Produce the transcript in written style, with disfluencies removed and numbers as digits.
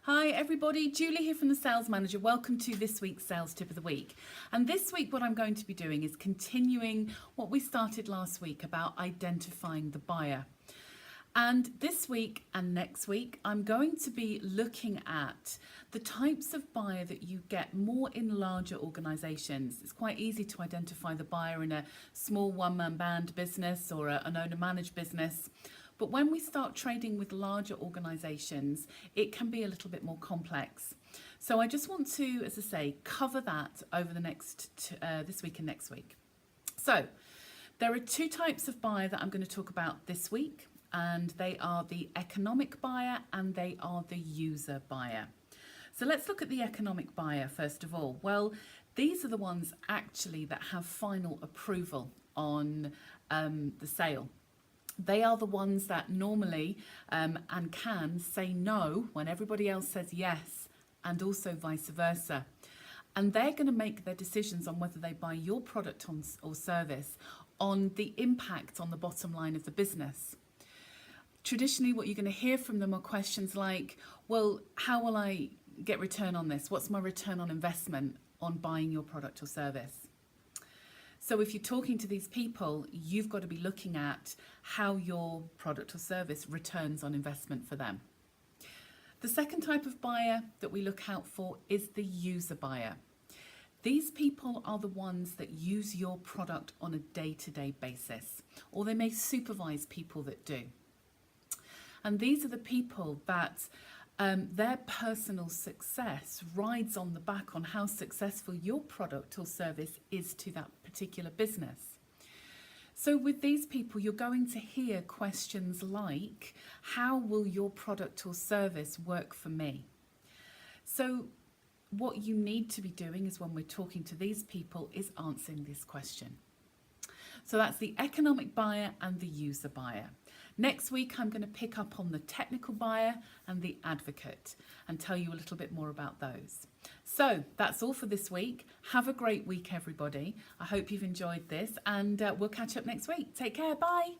Hi everybody, Julie here from the Sales Manager. Welcome to this week's Sales Tip of the Week. And this week what I'm going to be doing is continuing what we started last week about identifying the buyer. And this week and next week, I'm going to be looking at the types of buyer that you get more in larger organisations. It's quite easy to identify the buyer in a small one-man band business or an owner-managed business. But when we start trading with larger organisations, it can be a little bit more complex. So I just want to, as I say, cover that over the next this week and next week. So there are two types of buyer that I'm going to talk about this week, and they are the economic buyer and they are the user buyer. So let's look at the economic buyer first of all. Well, these are the ones actually that have final approval on the sale. They are the ones that normally and can say no when everybody else says yes, and also vice versa. And they're going to make their decisions on whether they buy your product or service on the impact on the bottom line of the business. Traditionally, what you're going to hear from them are questions like, well, how will I get return on this? What's my return on investment on buying your product or service? So if you're talking to these people, you've got to be looking at how your product or service returns on investment for them. The second type of buyer that we look out for is the user buyer. These people are the ones that use your product on a day-to-day basis, or they may supervise people that do. And these are the people that their personal success rides on the back on how successful your product or service is to that particular business. So with these people, you're going to hear questions like, how will your product or service work for me? So what you need to be doing is, when we're talking to these people, is answering this question. So that's the economic buyer and the user buyer. Next week, I'm going to pick up on the technical buyer and the advocate and tell you a little bit more about those. So that's all for this week. Have a great week, everybody. I hope you've enjoyed this, and we'll catch up next week. Take care. Bye.